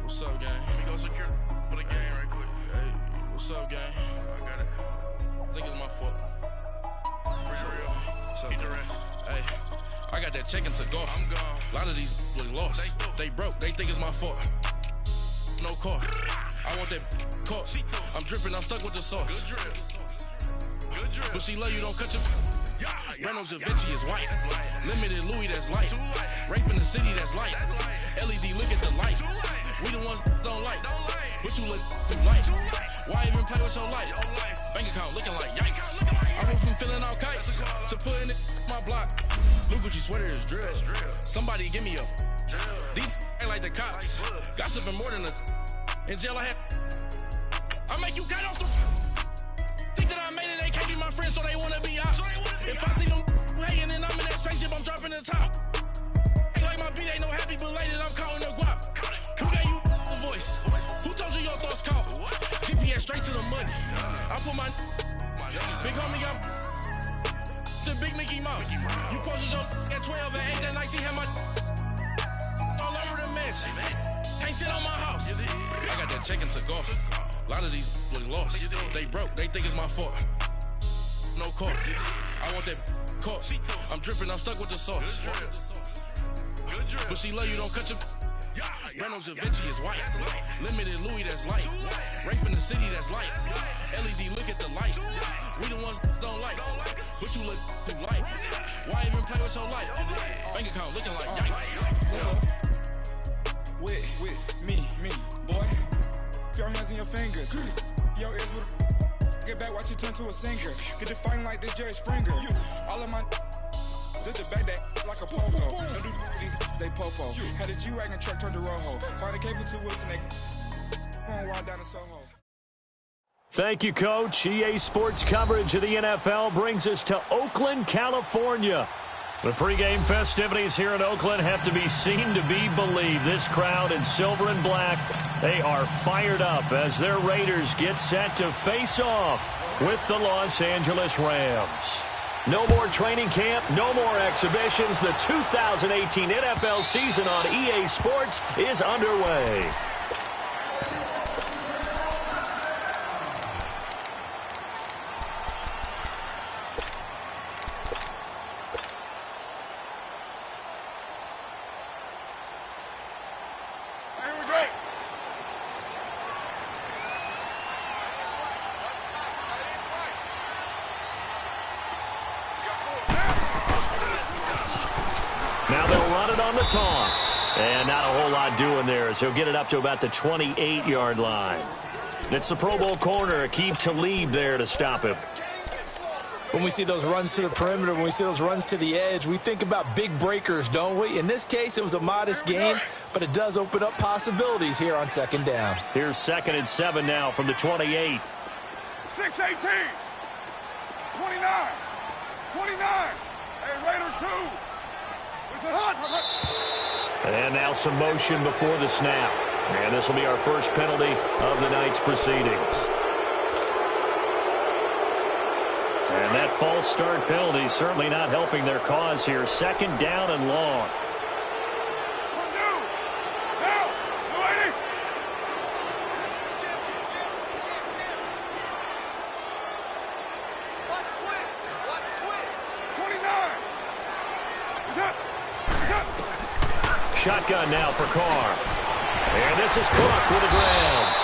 What's up, gang? Let me go secure for the game right quick. Hey, what's up, gang? I got it. I think it's my fault. For real. What's up, keep the rest. Hey, I got that check into go. I'm gone. A lot of these look lost. They broke. They think it's my fault. No car. I want that caught. I'm dripping. I'm stuck with the sauce. Good drip. Good drip. But she love you. Don't cut your. Reynolds Da Vinci is white. Limited Louis, that's light. Rape in the city, that's light. LED, look at the light. We the ones don't like. But you look light. Why even play with your life? Bank account looking like yikes. I went from feeling all kites to putting it my block. Blue Gucci sweater is drill. Somebody give me a. These ain't like the cops. Gossiping more than a. In jail I had. I make you cut off the. Think that I made it, they can't be my friends, so they wanna be ops. If I see them hating and I'm in that spaceship, I'm dropping the top. Ain't like my beat ain't no happy belated, I'm counting the guap. Who gave you the voice? Who told you your thoughts count? GPS straight to the money. I put my big homie got the big Mickey Mouse. You posted your at 12 and 8 that night, she had my all over the mansion. Can't sit on my house. I got that check into golf. A lot of these look lost. They broke. They think it's my fault. No car. I want that caught. I'm dripping. I'm stuck with the sauce. But she love you. Don't cut your. Reynolds Da Vinci is white. Limited Louis, that's light. Rape in the city, that's light. LED, look at the light. We the ones don't like. But you look too light. Why even play with your life? Bank account looking like yikes. With me, boy. Your hands in your fingers. Your ears with get back, watch you turn to a singer. Get to fighting like this Jerry Springer. All of my zip the back that like a popo. Don't do these they popo. Had a G-Wagon truck turned to Rojo. Find a cable 2 wheels and they going wild down in Soho. Thank you, Coach. EA Sports coverage of the NFL brings us to Oakland, California. The pregame festivities here in Oakland have to be seen to be believed. This crowd in silver and black, they are fired up as their Raiders get set to face off with the Los Angeles Rams. No more training camp, no more exhibitions. The 2018 NFL season on EA Sports is underway. Now they'll run it on the toss. And not a whole lot doing there as he'll get it up to about the 28-yard line. It's the Pro Bowl corner, Aqib Talib there to stop him. When we see those runs to the perimeter, when we see those runs to the edge, we think about big breakers, don't we? In this case, it was a modest gain, but it does open up possibilities here on second down. Here's 2nd and 7 now from the 28. 6-18. 29. 29. Hey, Raider 2. And now some motion before the snap. And this will be our first penalty of the night's proceedings. And that false start penalty certainly not helping their cause here. 2nd down and long. Shotgun now for Carr. And this is Cook with a grab.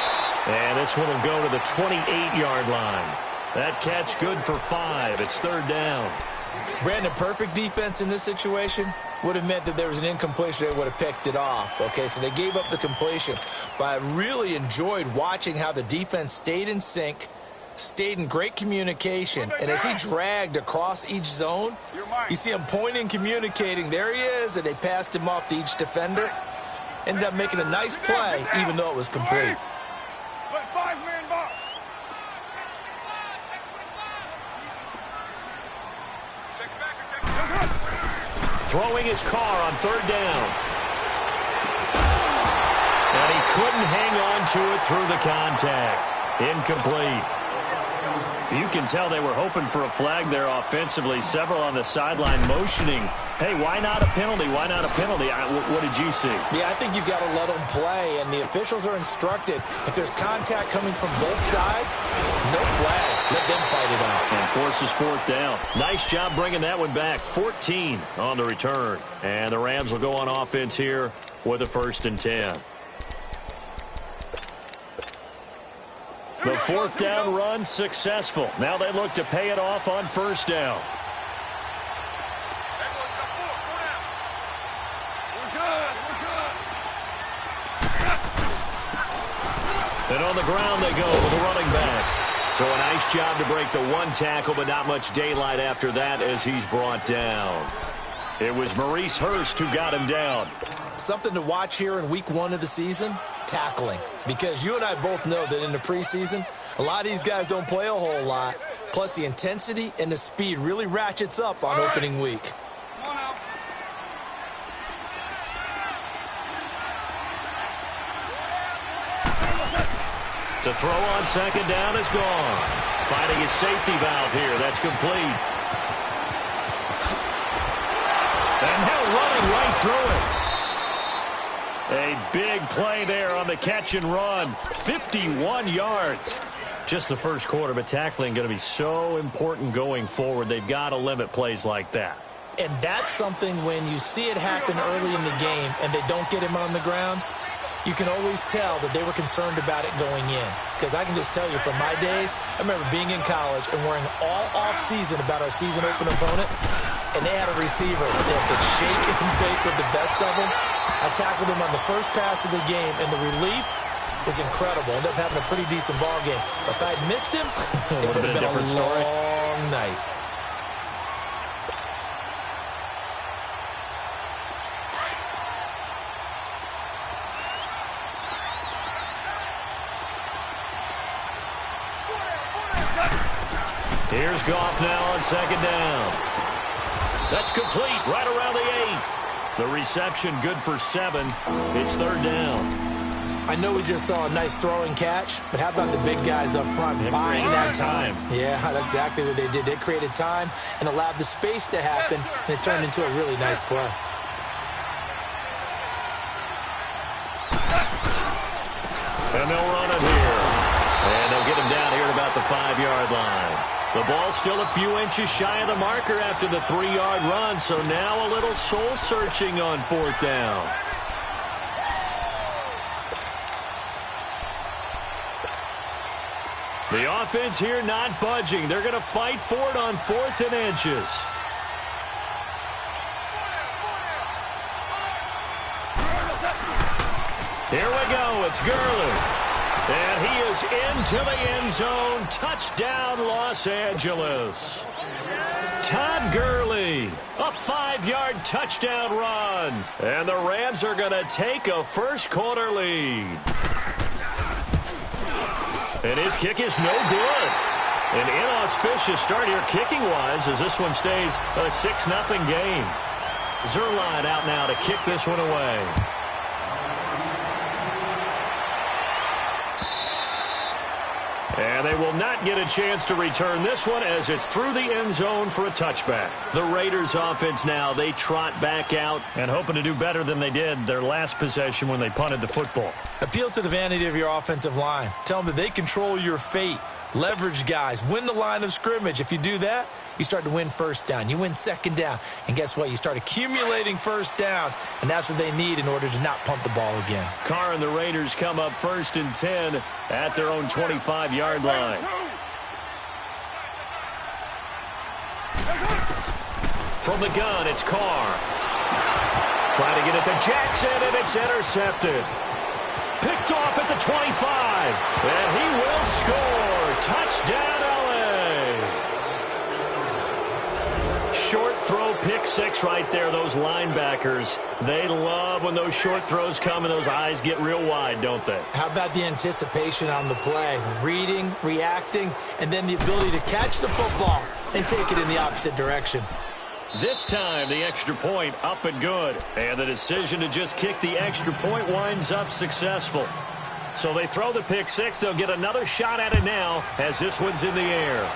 And this one will go to the 28-yard line. That catch good for 5. It's 3rd down. Brandon, perfect defense in this situation would have meant that there was an incompletion. They would have picked it off. Okay, so they gave up the completion. But I really enjoyed watching how the defense stayed in sync, stayed in great communication, and as he dragged across each zone, you see him pointing, communicating. There he is, and they passed him off to each defender. Ended up making a nice play, even though it was complete. Throwing his Carr on 3rd down. And he couldn't hang on to it through the contact. Incomplete. You can tell they were hoping for a flag there offensively. Several on the sideline motioning, hey, why not a penalty? Why not a penalty? What did you see? Yeah, I think you've got to let them play, and the officials are instructed. If there's contact coming from both sides, no flag. Let them fight it out. And forces fourth down. Nice job bringing that one back. 14 on the return. And the Rams will go on offense here with a 1st and 10. The 4th down run successful. Now they look to pay it off on 1st down. And on the ground they go with a running back. So a nice job to break the 1 tackle, but not much daylight after that as he's brought down. It was Maurice Hurst who got him down. Something to watch here in week 1 of the season, tackling. Because you and I both know that in the preseason, a lot of these guys don't play a whole lot. Plus the intensity and the speed really ratchets up on opening week. To throw on 2nd down is gone. Finding his safety valve here. That's complete. And now running right through it. A big play there on the catch and run. 51 yards. Just the first quarter, but tackling going to be so important going forward. They've got to limit plays like that. And that's something when you see it happen early in the game and they don't get him on the ground, you can always tell that they were concerned about it going in. Because I can just tell you from my days, I remember being in college and worrying all off-season about our season opener opponent, and they had a receiver that could shake and bake with the best of them. I tackled him on the first pass of the game, and the relief was incredible. Ended up having a pretty decent ball game. But if I'd missed him, it would have been a long night. Here's Goff now on 2nd down. That's complete right around the 8. The reception good for 7. It's 3rd down. I know we just saw a nice throwing catch, but how about the big guys up front buying that time? Yeah, that's exactly what they did. They created time and allowed the space to happen, and it turned into a really nice play. And they'll run it here. And they'll get him down here at about the 5-yard line. The ball's still a few inches shy of the marker after the 3-yard run, so now a little soul-searching on 4th down. The offense here not budging. They're going to fight for it on 4th and inches. Here we go. It's Gurley. And he is into the end zone. Touchdown, Los Angeles. Todd Gurley, a 5-yard touchdown run. And the Rams are going to take a first-quarter lead. And his kick is no good. An inauspicious start here kicking-wise as this one stays a 6-0 game. Zerline out now to kick this one away. And they will not get a chance to return this one as it's through the end zone for a touchback. The Raiders offense now, they trot back out and hoping to do better than they did their last possession when they punted the football. Appeal to the vanity of your offensive line. Tell them that they control your fate. Leverage guys. Win the line of scrimmage. If you do that, you start to win 1st down. You win 2nd down. And guess what? You start accumulating 1st downs. And that's what they need in order to not punt the ball again. Carr and the Raiders come up 1st and 10 at their own 25-yard line. From the gun, it's Carr. Trying to get it to Jackson, and it's intercepted. Picked off at the 25. And he will score. Touchdown, L.A. Short throw, pick 6 right there. Those linebackers, they love when those short throws come and those eyes get real wide, don't they? How about the anticipation on the play? Reading, reacting, and then the ability to catch the football and take it in the opposite direction. This time, the extra point up and good. And the decision to just kick the extra point winds up successful. So they throw the pick six. They'll get another shot at it now as this one's in the air.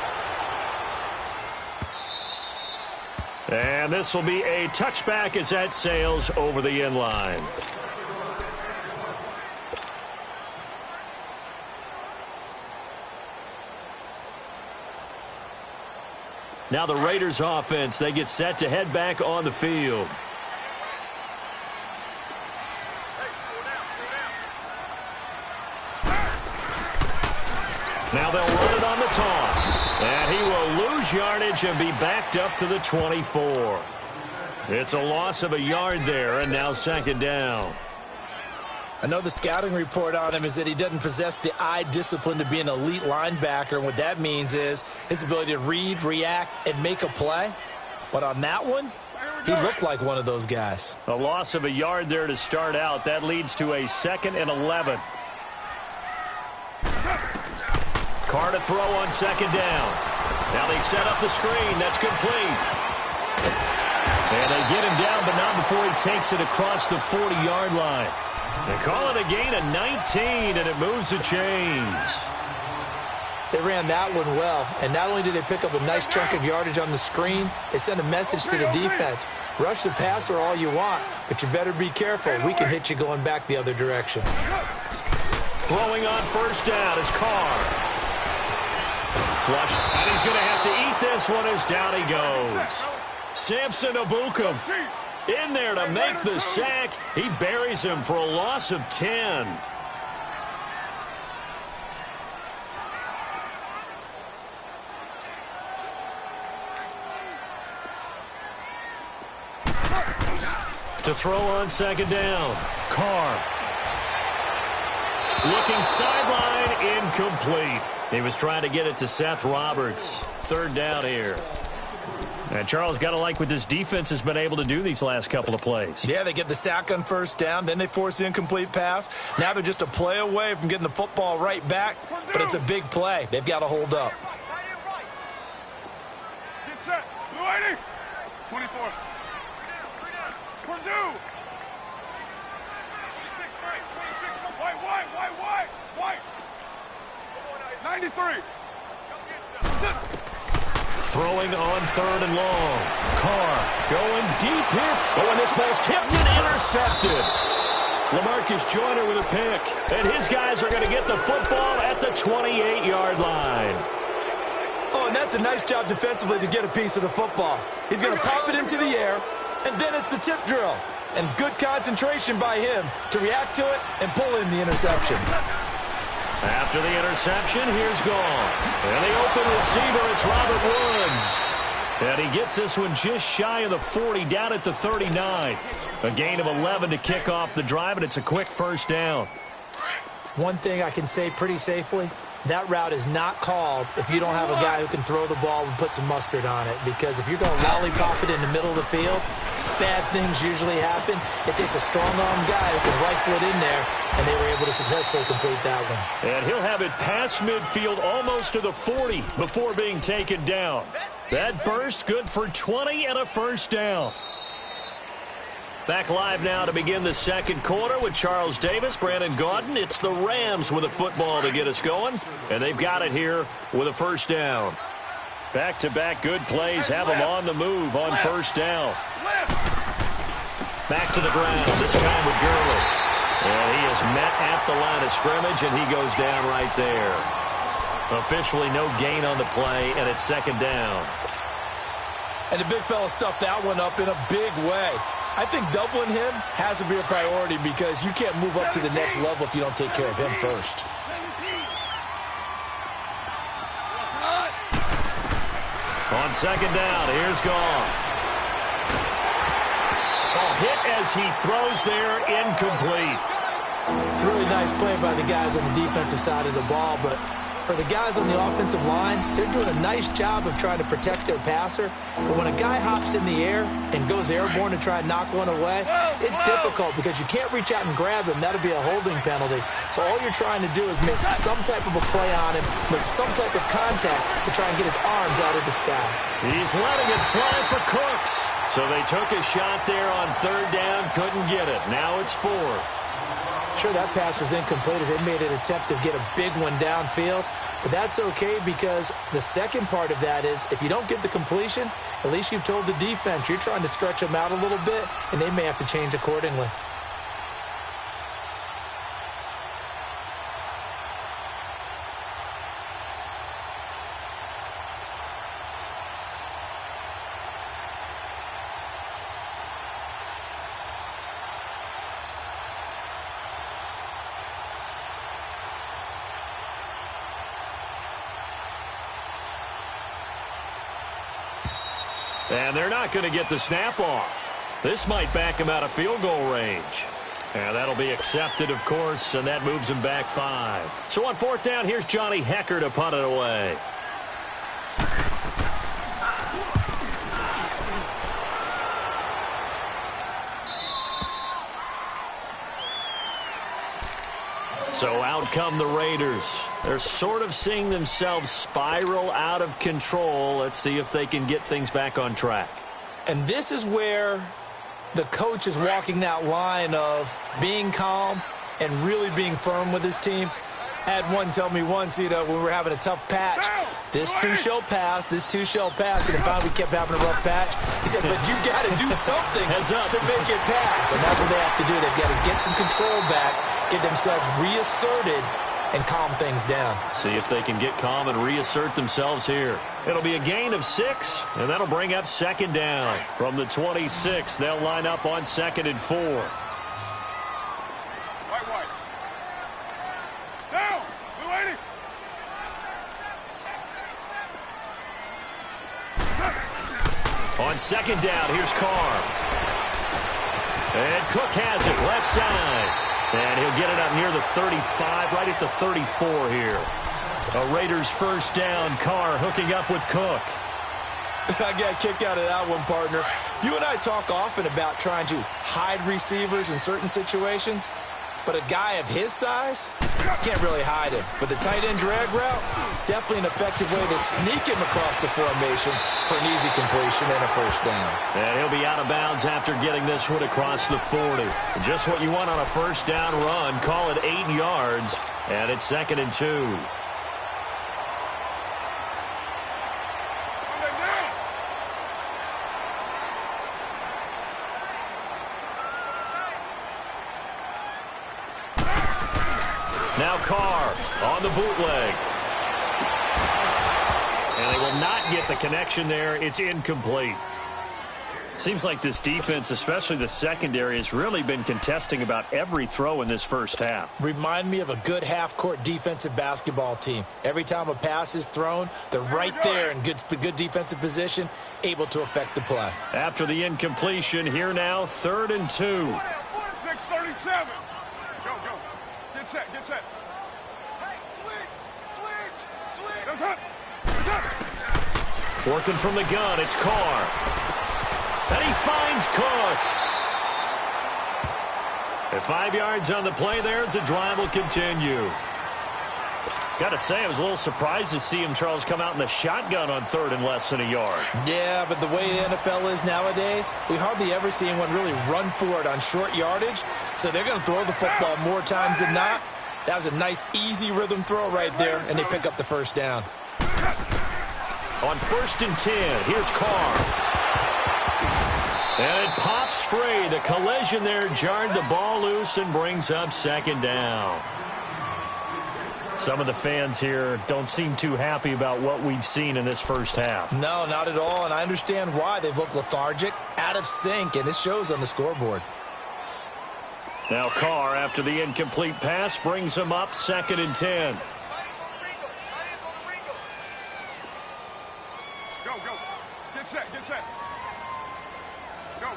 And this will be a touchback as that sails over the end line. Now the Raiders offense, they get set to head back on the field. Now they'll run it on the toss. And he will lose yardage and be backed up to the 24. It's a loss of a yard there, and now second down. I know the scouting report on him is that he doesn't possess the eye discipline to be an elite linebacker. And what that means is his ability to read, react, and make a play. But on that one, he looked like one of those guys. A loss of a yard there to start out. That leads to a 2nd and 11. Carr to throw on second down. Now they set up the screen. That's complete. And they get him down, but not before he takes it across the 40-yard line. They call it a gain of 19, and it moves the chains. They ran that one well, and not only did they pick up a nice chunk of yardage on the screen, they sent a message to the defense. Rush the passer all you want, but you better be careful. We can hit you going back the other direction. Throwing on first down is Carr. Flush, and he's going to have to eat this one as down he goes. Samson Abukum in there to make the sack. He buries him for a loss of 10. To throw on second down, Carr. Looking sideline, incomplete. He was trying to get it to Seth Roberts. Third down here. And Charles, got to like what this defense has been able to do these last couple of plays. Yeah, they get the sack on first down, then they force the incomplete pass. Now they're just a play away from getting the football right back, but it's a big play. They've got to hold up. Get set. Blue 80. 24. Purdue. 26 break. 26. White. 93. Throwing on third and long. Carr going deep here. Oh, and this ball's tipped and intercepted. LaMarcus Joyner with a pick. And his guys are going to get the football at the 28-yard line. Oh, and that's a nice job defensively to get a piece of the football. He's going to pop it into the air, and then it's the tip drill. And good concentration by him to react to it and pull in the interception. After the interception, here's Gall. And the open receiver, it's Robert Woods. And he gets this one just shy of the 40, down at the 39. A gain of 11 to kick off the drive, and it's a quick first down. One thing I can say pretty safely, that route is not called if you don't have a guy who can throw the ball and put some mustard on it. Because if you're going to lollipop it in the middle of the field, bad things usually happen. It takes a strong-armed guy who can rifle it in there, and they were able to successfully complete that one. And he'll have it past midfield almost to the 40 before being taken down. That burst good for 20 and a first down. Back live now to begin the second quarter with Charles Davis, Brandon Gaudin. It's the Rams with a football to get us going, and they've got it here with a first down. Back-to-back good plays have them on the move on first down. Back to the ground, this time with Gurley. And he is met at the line of scrimmage, and he goes down right there. Officially no gain on the play, and it's second down. And the big fella stuffed that one up in a big way. I think doubling him has to be a priority because you can't move up to the next level if you don't take care of him first. On second down, here's Goff. Ball hit as he throws there, incomplete. Really nice play by the guys on the defensive side of the ball, but for the guys on the offensive line, they're doing a nice job of trying to protect their passer. But when a guy hops in the air and goes airborne to try and knock one away, it's difficult because you can't reach out and grab him. That'll be a holding penalty. So all you're trying to do is make some type of a play on him, make some type of contact to try and get his arms out of the sky. He's letting it fly for Cooks. So they took a shot there on third down, couldn't get it. Now it's fourth. Sure, that pass was incomplete as they made an attempt to get a big one downfield. But that's okay because the second part of that is if you don't get the completion, at least you've told the defense you're trying to stretch them out a little bit, and they may have to change accordingly. And they're not going to get the snap off. This might back him out of field goal range. And that'll be accepted, of course, and that moves him back 5. So on 4th down, here's Johnny Hecker to punt it away. So out come the Raiders. They're sort of seeing themselves spiral out of control. Let's see if they can get things back on track. And this is where the coach is walking that line of being calm and really being firm with his team. I had one tell me once, when we were having a tough patch, this too shall pass, this too shall pass. And finally we kept having a rough patch. He said, but you got to do something to make it pass. And that's what they have to do. They've got to get some control back, get themselves reasserted, and calm things down. See if they can get calm and reassert themselves here. It'll be a gain of 6, and that'll bring up 2nd down. From the 26, they'll line up on 2nd and 4. White. Down! Blue 80! On 2nd down, here's Carr. And Cook has it, left side. And he'll get it up near the 35, right at the 34 here. A Raiders 1st down. Carr hooking up with Cook. I got a kick out of that one, partner. You and I talk often about trying to hide receivers in certain situations, but a guy of his size can't really hide him. But the tight end drag route, definitely an effective way to sneak him across the formation for an easy completion and a 1st down. And he'll be out of bounds after getting this one across the 40. Just what you want on a 1st down run. Call it 8 yards, and it's 2nd and 2. Now Carr on the bootleg. And they will not get the connection there. It's incomplete. Seems like this defense, especially the secondary, has really been contesting about every throw in this first half. Remind me of a good half-court defensive basketball team. Every time a pass is thrown, they're right there in good defensive position, able to affect the play. After the incompletion, here now, 3rd and 2. 6:37. Go. Get set. Hey, switch. That's it. Working from the gun, it's Carr. And he finds Cook. At 5 yards on the play there, the drive will continue. Got to say, I was a little surprised to see him, Charles, come out in the shotgun on 3rd and less than a yard. Yeah, but the way the NFL is nowadays, we hardly ever see anyone really run for it on short yardage. So they're going to throw the football more times than not. That was a nice, easy rhythm throw right there, and they pick up the 1st down. On 1st and 10, here's Carr. And it pops free. The collision there jarred the ball loose and brings up 2nd down. Some of the fans here don't seem too happy about what we've seen in this first half. No, not at all, and I understand why. They've looked lethargic, out of sync, and it shows on the scoreboard. Now Carr, after the incomplete pass, brings him up 2nd and 10. Go. Get set. Go.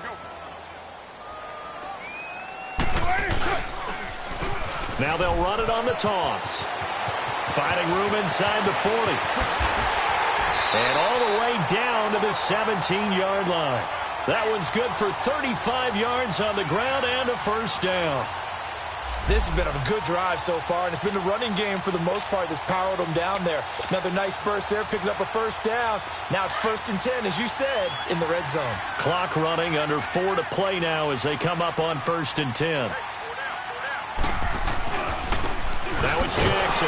Now they'll run it on the toss. Finding room inside the 40. And all the way down to the 17-yard line. That one's good for 35 yards on the ground and a 1st down. This has been a good drive so far, and it's been the running game for the most part that's powered them down there. Another nice burst there, picking up a 1st down. Now it's 1st and 10, as you said, in the red zone. Clock running, under 4 to play now as they come up on 1st and 10. Now it's Jackson.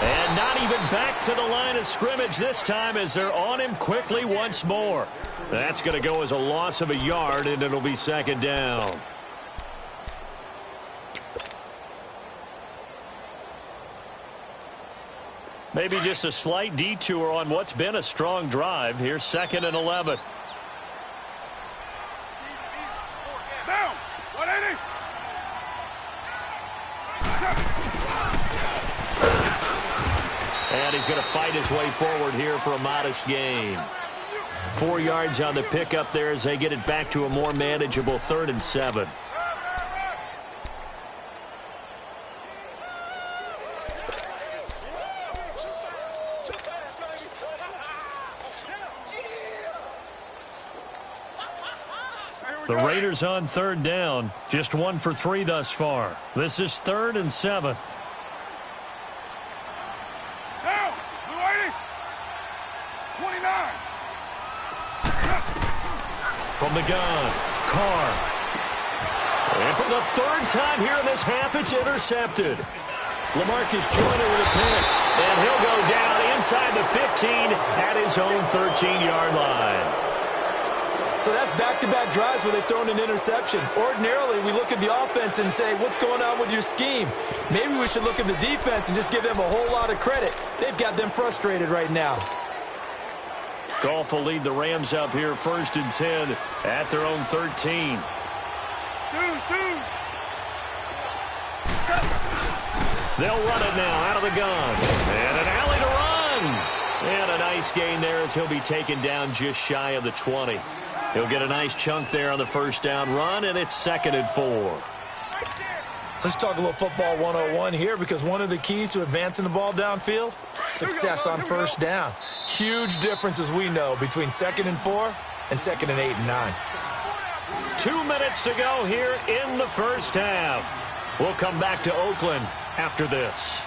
And not even back to the line of scrimmage this time as they're on him quickly once more. That's going to go as a loss of a yard, and it'll be second down. Maybe just a slight detour on what's been a strong drive. Here's 2nd and 11. Down. 180. And he's going to fight his way forward here for a modest gain. 4 yards on the pickup there as they get it back to a more manageable 3rd and 7. The Raiders on 3rd down. Just 1 for 3 thus far. This is 3rd and 7. Down. 280. 29. From the gun, Carr. And for the 3rd time here in this half, it's intercepted. LaMarcus Joyner with a pick. And he'll go down inside the 15 at his own 13-yard line. So that's back-to-back drives where they've thrown an interception. Ordinarily, we look at the offense and say, what's going on with your scheme? Maybe we should look at the defense and just give them a whole lot of credit. They've got them frustrated right now. Goff will lead the Rams up here 1st and 10 at their own 13. They'll run it now out of the gun. And an alley to run. And a nice gain there as he'll be taken down just shy of the 20. He'll get a nice chunk there on the 1st down run, and it's 2nd and 4. Let's talk a little football 101 here, because one of the keys to advancing the ball downfield, success on 1st down. Huge difference, as we know, between 2nd and 4 and 2nd and 8 and 9. 2 minutes to go here in the 1st half. We'll come back to Oakland after this.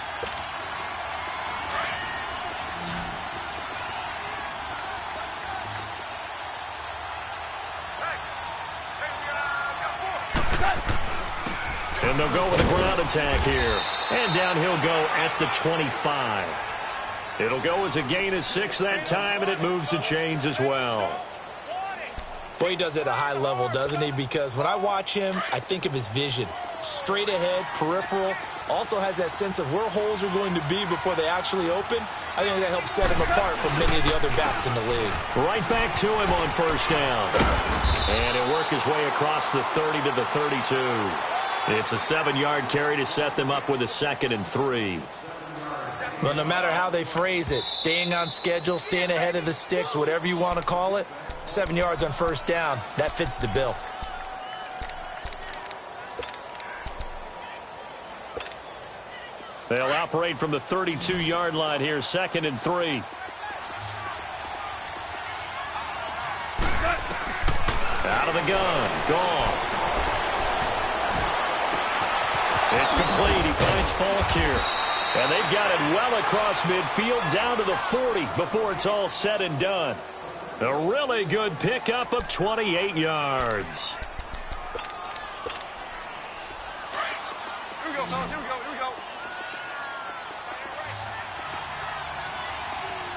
And they'll go with a ground attack here. And down he'll go at the 25. It'll go as a gain of 6 that time, and it moves the chains as well. Boy, he does it at a high level, doesn't he? Because when I watch him, I think of his vision. Straight ahead, peripheral. Also has that sense of where holes are going to be before they actually open. I think that helps set him apart from many of the other backs in the league. Right back to him on 1st down. And he'll work his way across the 30 to the 32. It's a 7-yard carry to set them up with a 2nd and 3. Well, no matter how they phrase it, staying on schedule, staying ahead of the sticks, whatever you want to call it, 7 yards on 1st down, that fits the bill. They'll operate from the 32-yard line here, 2nd and 3. Out of the gun, Goff. It's complete. He finds Falk here. And they've got it well across midfield down to the 40 before it's all said and done. A really good pickup of 28 yards. Here we go, fellas. Here we go. Here we go.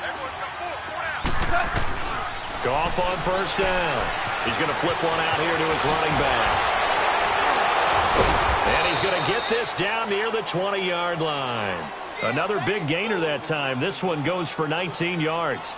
Everyone, got 4 down. Goff on 1st down. He's going to flip one out here to his running back. And he's going to get this down near the 20-yard line. Another big gainer that time. This one goes for 19 yards.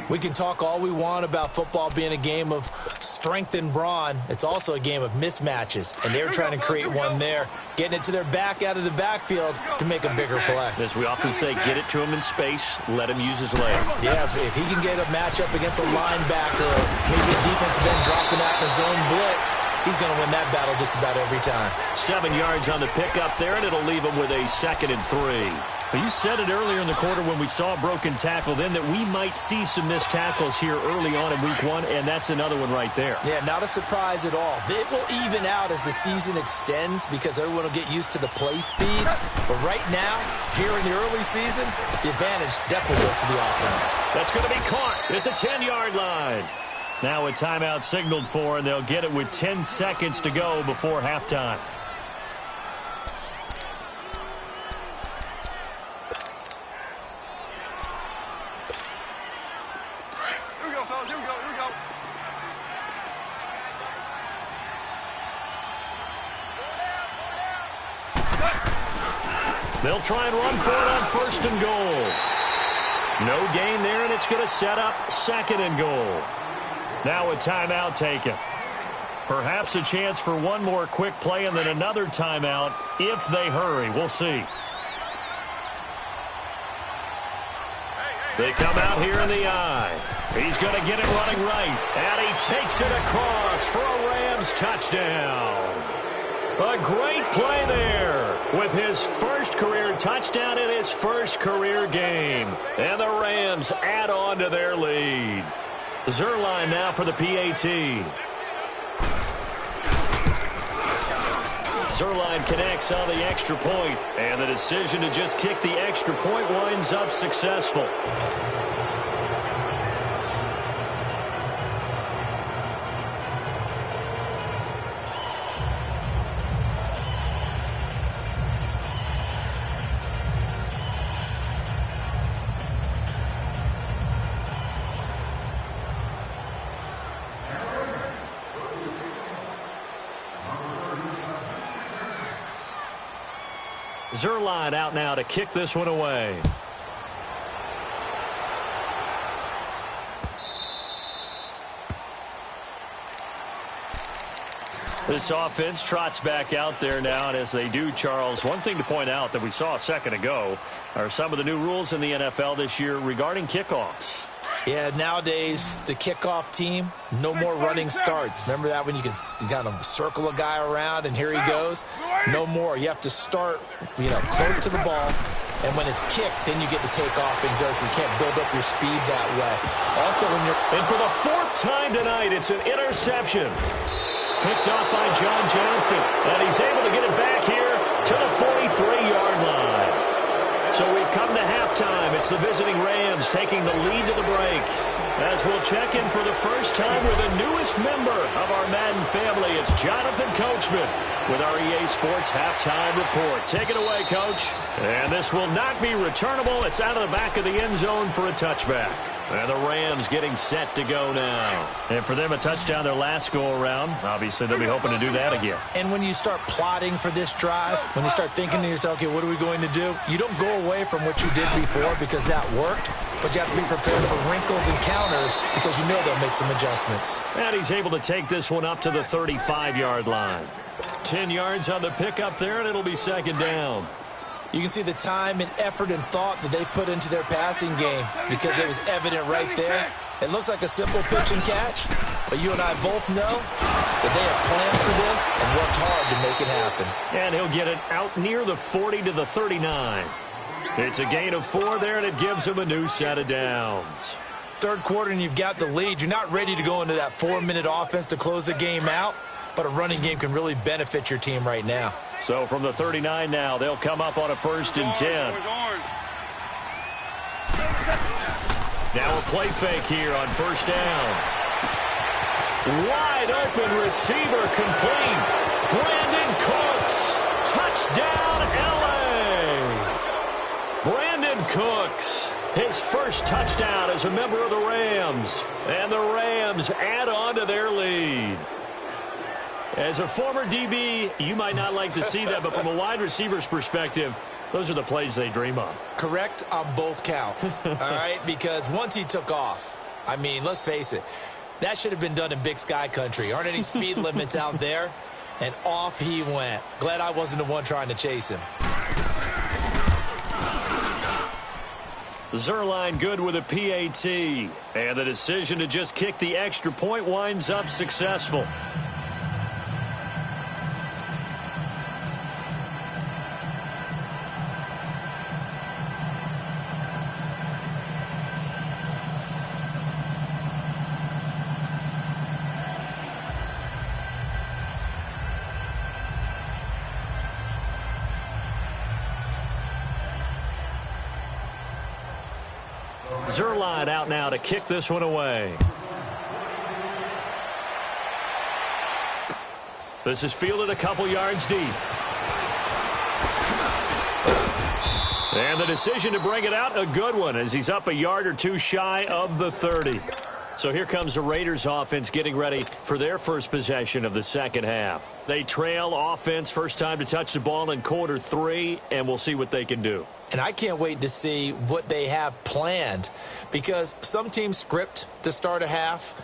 We can talk all we want about football being a game of strength and brawn. It's also a game of mismatches, and they're trying to create one there, getting it to their back out of the backfield to make a bigger play. As we often say, get it to him in space, let him use his leg. Yeah, if he can get a matchup against a linebacker or maybe a defensive end dropping out in a zone blitz, he's going to win that battle just about every time. 7 yards on the pickup there, and it'll leave him with a 2nd and 3. You said it earlier in the quarter when we saw a broken tackle then that we might see some missed tackles here early on in week 1, and that's another one right there. Yeah, not a surprise at all. It will even out as the season extends because everyone will get used to the play speed. But right now, here in the early season, the advantage definitely goes to the offense. That's going to be caught at the 10-yard line. Now a timeout signaled for, and they'll get it with 10 seconds to go before halftime. They'll try and run for it on 1st and goal. No gain there, and it's going to set up 2nd and goal. Now a timeout taken. Perhaps a chance for one more quick play and then another timeout if they hurry. We'll see. They come out here in the eye. He's going to get it running right. And he takes it across for a Rams touchdown. A great play there with his first career touchdown in his first career game. And the Rams add on to their lead. Zerline now for the PAT. Zerline connects on the extra point, and the decision to just kick the extra point winds up successful. Zerline out now to kick this one away. This offense trots back out there now, and as they do, Charles, one thing to point out that we saw a second ago are some of the new rules in the NFL this year regarding kickoffs. Yeah, nowadays, the kickoff team, no more running starts. Remember that when you kind of circle a guy around and here he goes? No more. You have to start, close to the ball. And when it's kicked, then you get to take off and go, so you can't build up your speed that way. Also, when you're... And for the 4th time tonight, it's an interception. Picked off by John Johnson. And he's able to get it back here to the 43-yard line. So we've come to halftime. It's the visiting Rams taking the lead to the break. As we'll check in for the first time with the newest member of our Madden family, it's Jonathan Coachman with our EA Sports Halftime Report. Take it away, Coach. And this will not be returnable. It's out of the back of the end zone for a touchback. And the Rams getting set to go now. And for them, a touchdown their last go-around. Obviously, they'll be hoping to do that again. And when you start plotting for this drive, when you start thinking to yourself, okay, what are we going to do? You don't go away from what you did before because that worked, but you have to be prepared for wrinkles and counters because you know they'll make some adjustments. And he's able to take this one up to the 35-yard line. 10 yards on the pickup there, and it'll be 2nd down. You can see the time and effort and thought that they put into their passing game because it was evident right there. It looks like a simple pitch and catch, but you and I both know that they have planned for this and worked hard to make it happen. And he'll get it out near the 40 to the 39. It's a gain of 4 there, and it gives him a new set of downs. 3rd quarter, and you've got the lead. You're not ready to go into that 4-minute offense to close the game out, but a running game can really benefit your team right now. So from the 39 now, they'll come up on a 1st and 10. Now a play fake here on 1st down. Wide open receiver complete. Brandon Cooks. Touchdown, LA. Brandon Cooks. His first touchdown as a member of the Rams. And the Rams add on to their lead. As a former DB, you might not like to see that, but from a wide receiver's perspective, those are the plays they dream of. Correct on both counts, all right? Because once he took off, I mean, let's face it, that should have been done in Big Sky country. Aren't any speed limits out there? And off he went. Glad I wasn't the one trying to chase him. Zerline good with a PAT. And the decision to just kick the extra point winds up successful. Zerline out now to kick this one away. This is fielded a couple yards deep. And the decision to bring it out, a good one, as he's up a yard or two shy of the 30. So here comes the Raiders offense getting ready for their first possession of the second half. They trail offense, first time to touch the ball in quarter 3, and we'll see what they can do. And I can't wait to see what they have planned, because some teams script to start a half.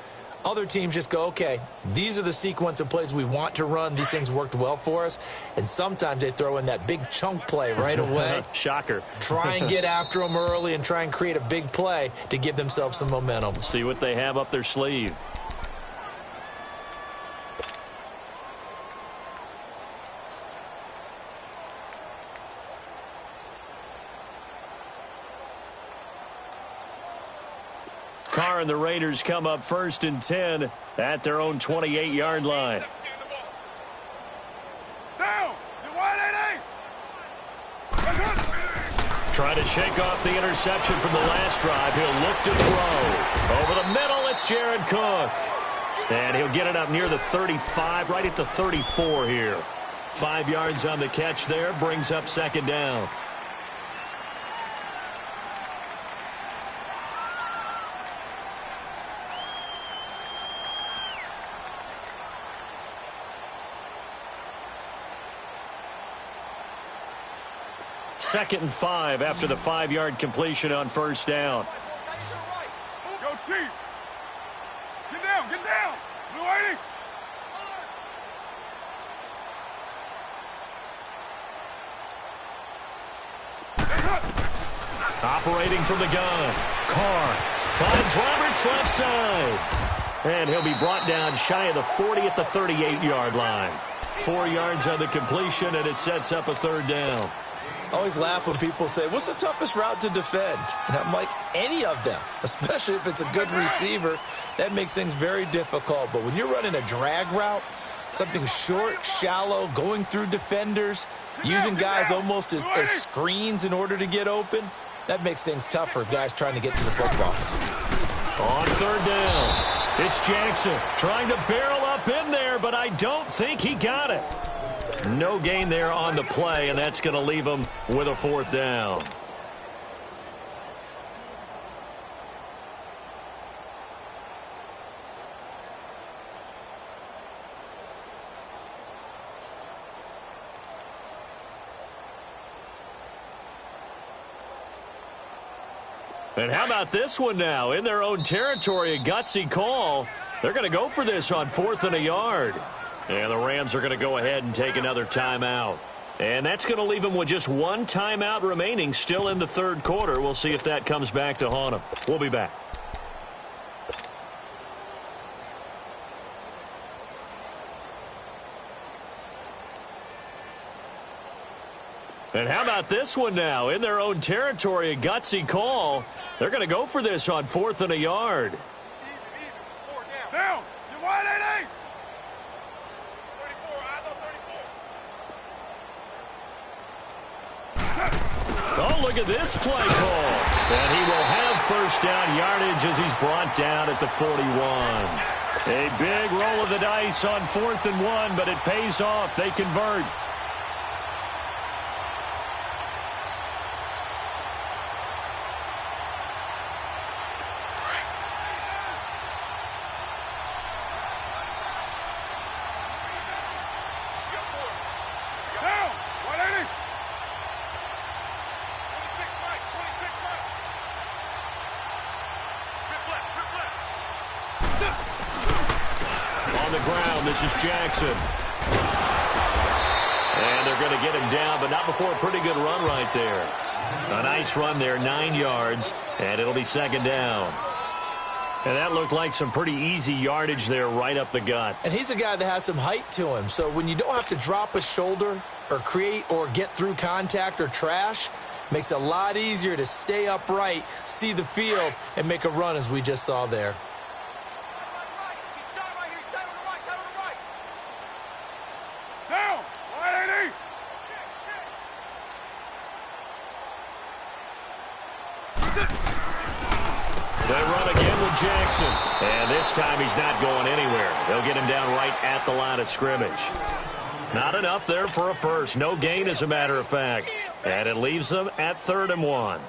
Other teams just go, okay, these are the sequence of plays we want to run. These things worked well for us. And sometimes they throw in that big chunk play right away. Shocker. Try and get after them early and try and create a big play to give themselves some momentum. See what they have up their sleeve. Carr and the Raiders come up 1st and 10 at their own 28-yard line. Down! Trying to shake off the interception from the last drive. He'll look to throw. Over the middle, it's Jared Cook. And he'll get it up near the 35, right at the 34 here. 5 yards on the catch there, brings up 2nd down. Second and 5 after the 5-yard completion on 1st down. Go, Chief! Get down! Get down! Blue 80! Operating from the gun. Carr finds Roberts left side. And he'll be brought down shy of the 40 at the 38-yard line. 4 yards on the completion, and it sets up a 3rd down. I always laugh when people say, what's the toughest route to defend? And I'm like, any of them, especially if it's a good receiver. That makes things very difficult. But when you're running a drag route, something short, shallow, going through defenders, using guys almost as screens in order to get open, that makes things tough for guys trying to get to the football. On 3rd down, it's Jackson trying to barrel up in there, but I don't think he got it. No gain there on the play, and that's going to leave him with a 4th down. And how about this one now? In their own territory, a gutsy call. They're going to go for this on 4th and a yard. And the Rams are going to go ahead and take another timeout. And that's going to leave them with just 1 timeout remaining still in the 3rd quarter. We'll see if that comes back to haunt them. We'll be back. And how about this one now? In their own territory, a gutsy call. They're going to go for this on 4th and a yard. Down! You're wide 80! Oh, look at this play call. And he will have 1st down yardage as he's brought down at the 41. A big roll of the dice on 4th and 1, but it pays off. They convert. This is Jackson. And they're going to get him down, but not before a pretty good run right there. A nice run there, 9 yards, and it'll be 2nd down. And that looked like some pretty easy yardage there right up the gut. And he's a guy that has some height to him, so when you don't have to drop a shoulder or create or get through contact or trash, makes it a lot easier to stay upright, see the field, and make a run as we just saw there. Jackson, and this time he's not going anywhere. They'll get him down right at the line of scrimmage. Not enough there for a first. No gain, as a matter of fact. And it leaves them at 3rd and 1.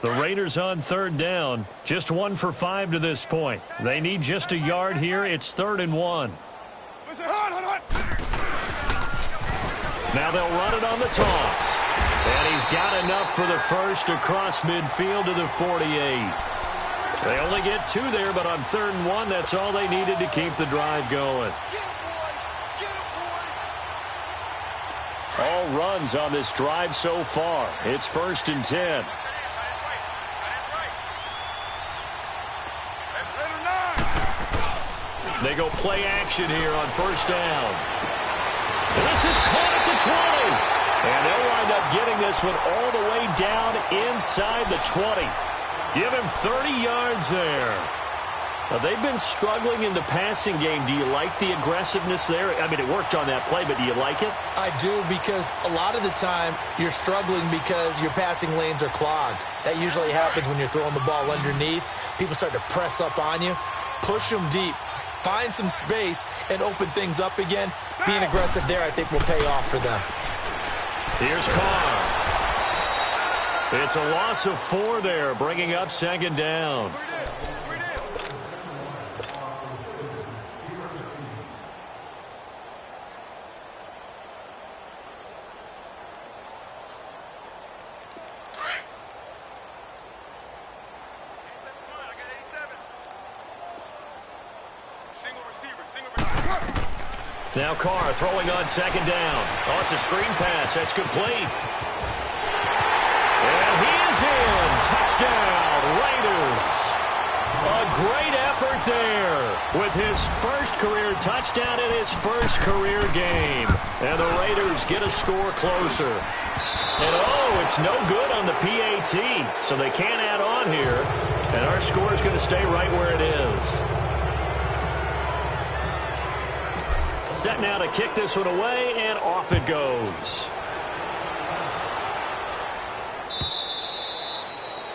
The Raiders on third down. Just 1 for 5 to this point. They need just a yard here. It's 3rd and 1. Listen, hold. Now they'll run it on the toss. And he's got enough for the first across midfield to the 48. They only get 2 there, but on 3rd and 1, that's all they needed to keep the drive going. All runs on this drive so far. It's 1st and 10. They go play action here on 1st down. This is caught at the 20. And they'll wind up getting this one all the way down inside the 20. Give him 30 yards there. They've been struggling in the passing game. Do you like the aggressiveness there? I mean, it worked on that play, but do you like it? I do, because a lot of the time you're struggling because your passing lanes are clogged. That usually happens when you're throwing the ball underneath. People start to press up on you. Push them deep. Find some space and open things up again. Being aggressive there, I think, will pay off for them. Here's Carr. It's a loss of 4 there, bringing up 2nd down. Now Carr throwing on 2nd down. Oh, it's a screen pass. That's complete. And he is in. Touchdown, Raiders. A great effort there with his first career touchdown in his first career game. And the Raiders get a score closer. And, oh, it's no good on the PAT. So they can't add on here. And our score is going to stay right where it is. Set now to kick this one away, and off it goes.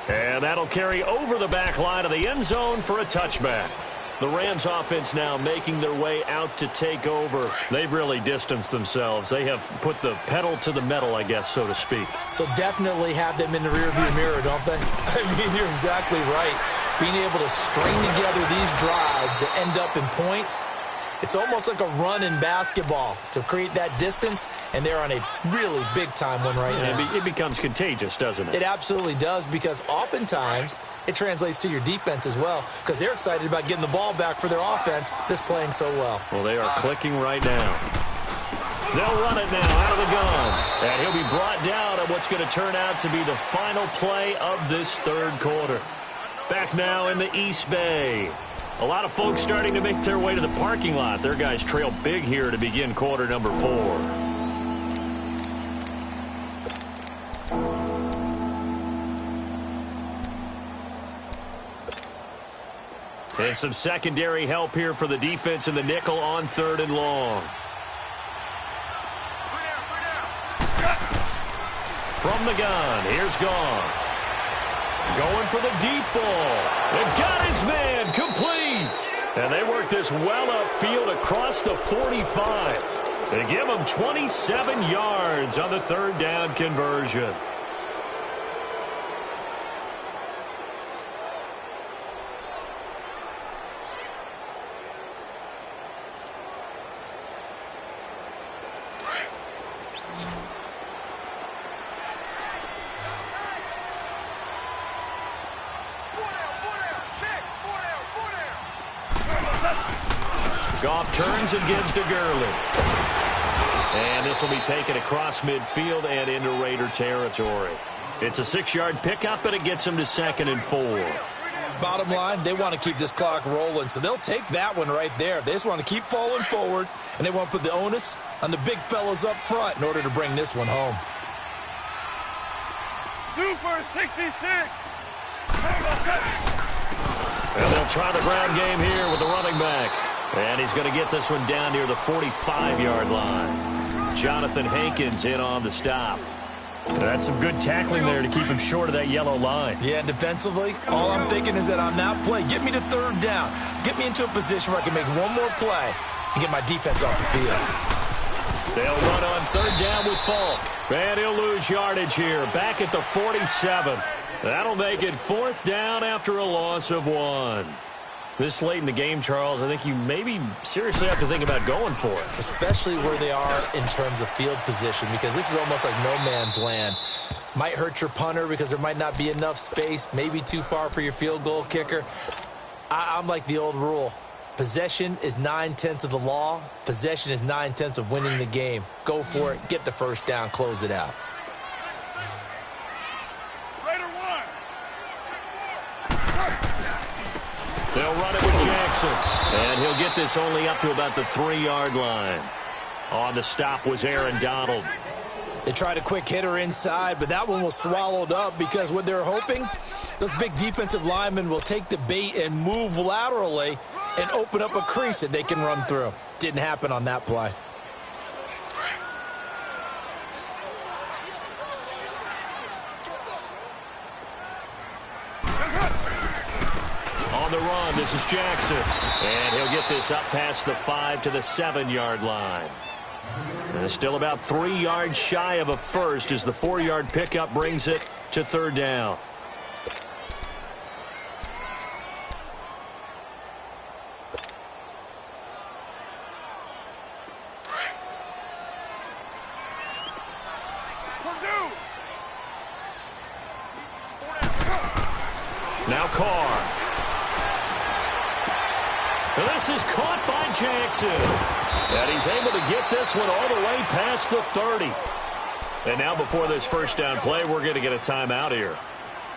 And that'll carry over the back line of the end zone for a touchback. The Rams offense now making their way out to take over. They've really distanced themselves. They have put the pedal to the metal, I guess, so to speak. So definitely have them in the rearview mirror, don't they? I mean, you're exactly right. Being able to string together these drives that end up in points, it's almost like a run in basketball to create that distance, and they're on a really big-time one right now. It becomes contagious, doesn't it? It absolutely does, because oftentimes it translates to your defense as well, because they're excited about getting the ball back for their offense that's playing so well. Well, they are clicking right now. They'll run it now out of the gun, and he'll be brought down on what's going to turn out to be the final play of this 3rd quarter. Back now in the East Bay. A lot of folks starting to make their way to the parking lot. Their guys trail big here to begin quarter number 4. And some secondary help here for the defense in the nickel on 3rd and long. From the gun, here's Goff. Going for the deep ball. They've got his man complete. And they work this well upfield across the 45. They give him 27 yards on the 3rd down conversion. Goff turns and gives to Gurley. And this will be taken across midfield and into Raider territory. It's a 6-yard pickup, and it gets them to 2nd and 4. Bottom line, they want to keep this clock rolling, so they'll take that one right there. They just want to keep falling forward, and they want to put the onus on the big fellas up front in order to bring this one home. Super 66. And they'll try the ground game here with the running back. And he's going to get this one down near the 45-yard line. Jonathan Hankins in on the stop. That's some good tackling there to keep him short of that yellow line. Yeah, and defensively, all I'm thinking is that on that play, get me to 3rd down. Get me into a position where I can make one more play and get my defense off the field. They'll run on 3rd down with Falk. And he'll lose yardage here, back at the 47. That'll make it 4th down after a loss of 1. This late in the game, Charles, I think you maybe seriously have to think about going for it. Especially where they are in terms of field position, because this is almost like no man's land. Might hurt your punter because there might not be enough space, maybe too far for your field goal kicker. I'm like the old rule. Possession is 9/10 of the law. Possession is 9/10 of winning the game. Go for it. Get the first down. Close it out. They'll run it with Jackson. And he'll get this only up to about the 3-yard line. On the stop was Aaron Donald. They tried a quick hitter inside, but that one was swallowed up because what they're hoping, those big defensive linemen will take the bait and move laterally and open up a crease that they can run through. Didn't happen on that play. On the run, this is Jackson. And he'll get this up past the 5 to the 7-yard line. And still about 3 yards shy of a first as the 4-yard pickup brings it to 3rd down. Now Carr. This is caught by Jackson. And he's able to get this one all the way past the 30. And now before this first down play, we're going to get a timeout here.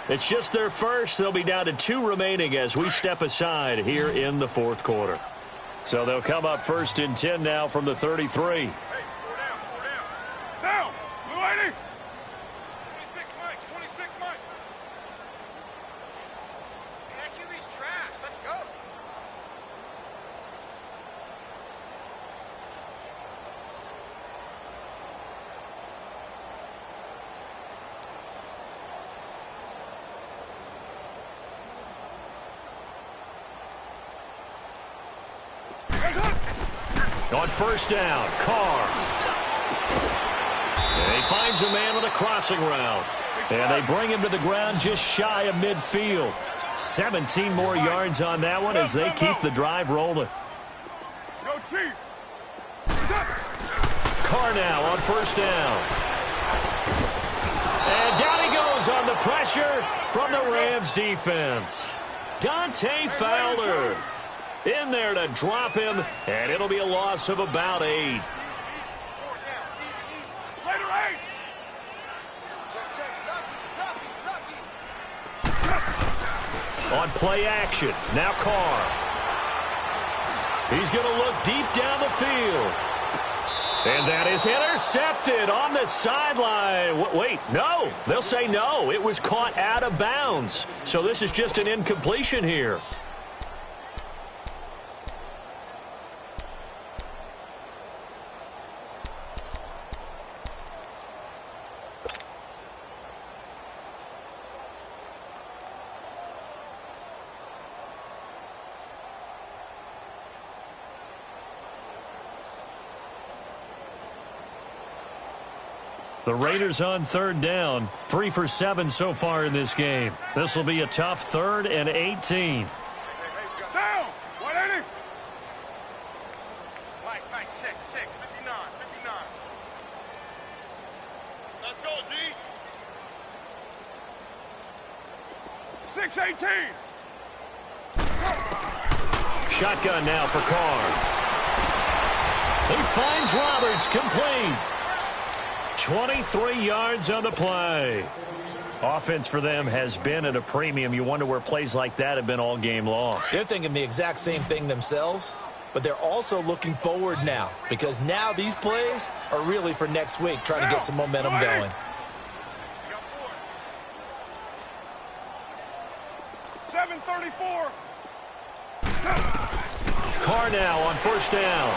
It's just their first. They'll be down to 2 remaining as we step aside here in the 4th quarter. So they'll come up 1st and 10 now from the 33. Hey, 4 down. Down. Blue 80. 26 Mike. 26 Mike. That QB's trash. Let's go. On 1st down, Carr. And he finds a man on a crossing route. And they bring him to the ground just shy of midfield. 17 more yards on that one as they keep the drive rolling. Go Chief. Carr now on 1st down. And down he goes on the pressure from the Rams defense. Dante Fowler in there to drop him, and it'll be a loss of about 8. On play action, now Carr. He's going to look deep down the field. And that is intercepted on the sideline. Wait, no. They'll say no. It was caught out of bounds. So this is just an incompletion here. The Raiders on 3rd down, 3 for 7 so far in this game. This will be a tough 3rd and 18. Down! 180! Mike, check. 59. Let's go, D. 618! Shotgun now for Carr. He finds Roberts, complete. 23 yards on the play. Offense for them has been at a premium. You wonder where plays like that have been all game long. They're thinking the exact same thing themselves, but they're also looking forward now because now these plays are really for next week, trying to get some momentum going. 734. Carr now on 1st down.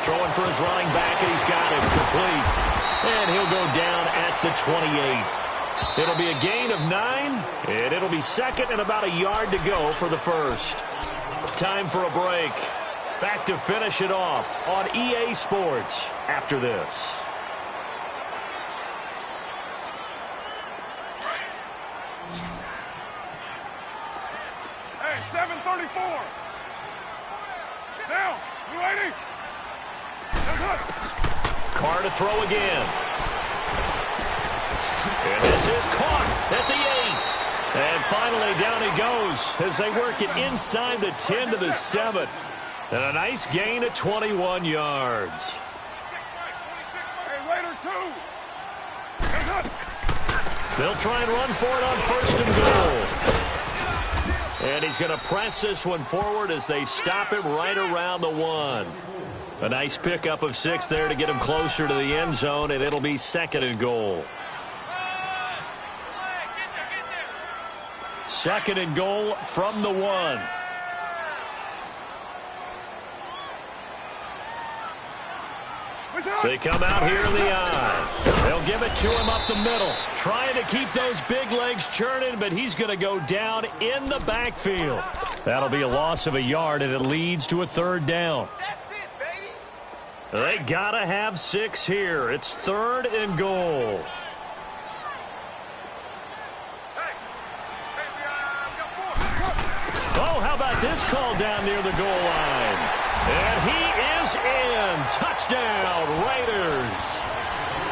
Throwing for his running back, and he's got it complete. And he'll go down at the 28. It'll be a gain of 9, and it'll be 2nd and about a yard to go for the first. Time for a break. Back to finish it off on EA Sports after this. Hey, 734. Down. Blue 80. That's good. Carr to throw again. And this is caught at the 8. And finally down he goes as they work it inside the 10 to the 7. And a nice gain of 21 yards. Hey, Raider 2. That's good. They'll try and run for it on 1st and goal. And he's going to press this one forward as they stop him right around the 1. A nice pickup of 6 there to get him closer to the end zone, and it'll be 2nd and goal. 2nd and goal from the 1. They come out here in the eye. They'll give it to him up the middle. Trying to keep those big legs churning, but he's going to go down in the backfield. That'll be a loss of a yard, and it leads to a 3rd down. That's it, baby. They got to have 6 here. It's 3rd and goal. Hey, we got 4. Oh, how about this call down near the goal line? And he is in. Touchdown, Raiders.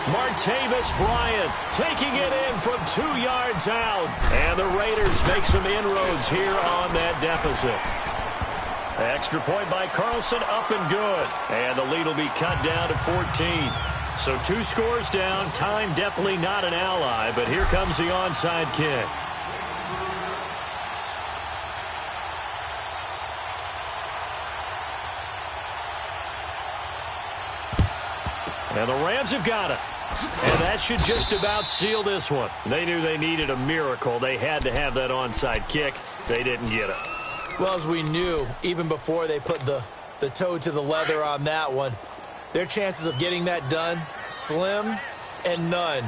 Martavis Bryant taking it in from 2 yards out. And the Raiders make some inroads here on that deficit. Extra point by Carlson, up and good. And the lead will be cut down to 14. So 2 scores down. Time definitely not an ally, but here comes the onside kick. And the Rams have got it. And that should just about seal this one. They knew they needed a miracle. They had to have that onside kick. They didn't get it. Well, as we knew, even before they put the toe to the leather on that one, their chances of getting that done, slim and none.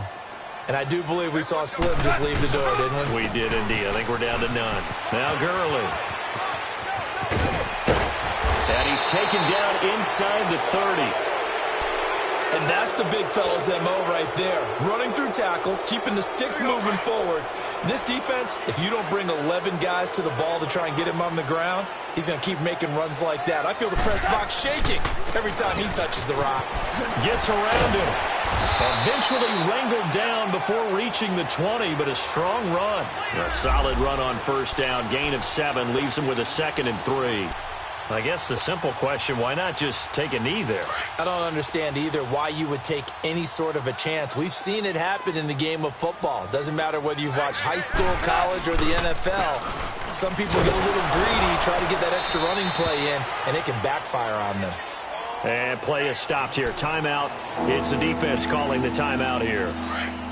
And I do believe we saw Slim just leave the door, didn't we? We did indeed. I think we're down to none. Now Gurley. And he's taken down inside the 30. And that's the big fella's MO right there. Running through tackles, keeping the sticks moving forward. This defense, if you don't bring 11 guys to the ball to try and get him on the ground, he's going to keep making runs like that. I feel the press box shaking every time he touches the rock. Gets around him. Eventually wrangled down before reaching the 20, but a strong run. A solid run on 1st down. Gain of 7 leaves him with a 2nd and 3. I guess the simple question, why not just take a knee there? I don't understand either why you would take any sort of a chance. We've seen it happen in the game of football. Doesn't matter whether you've watched high school, college, or the NFL. Some people get a little greedy, try to get that extra running play in, and it can backfire on them. And play is stopped here. Timeout. It's the defense calling the timeout here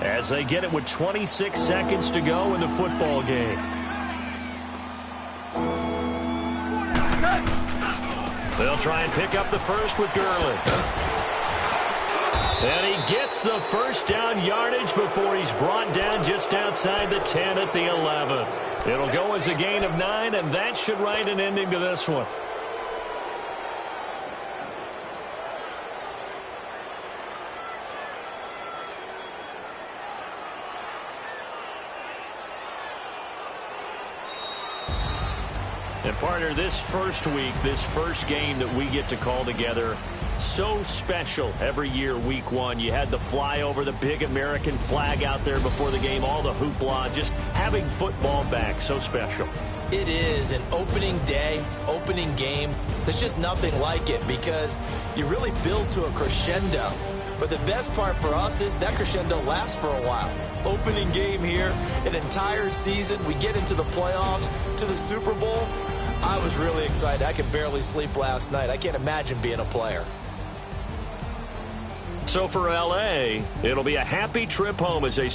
as they get it with 26 seconds to go in the football game. They'll try and pick up the 1st with Gurley. And he gets the 1st down yardage before he's brought down just outside the 10 at the 11. It'll go as a gain of 9, and that should write an ending to this one. And partner, this first week, this first game that we get to call together, so special every year, week 1. You had the flyover, the big American flag out there before the game, all the hoopla, just having football back, so special. It is an opening day, opening game. There's just nothing like it because you really build to a crescendo. But the best part for us is that crescendo lasts for a while. Opening game here, an entire season. We get into the playoffs, to the Super Bowl. I was really excited. I could barely sleep last night. I can't imagine being a player. So for L.A., it'll be a happy trip home as they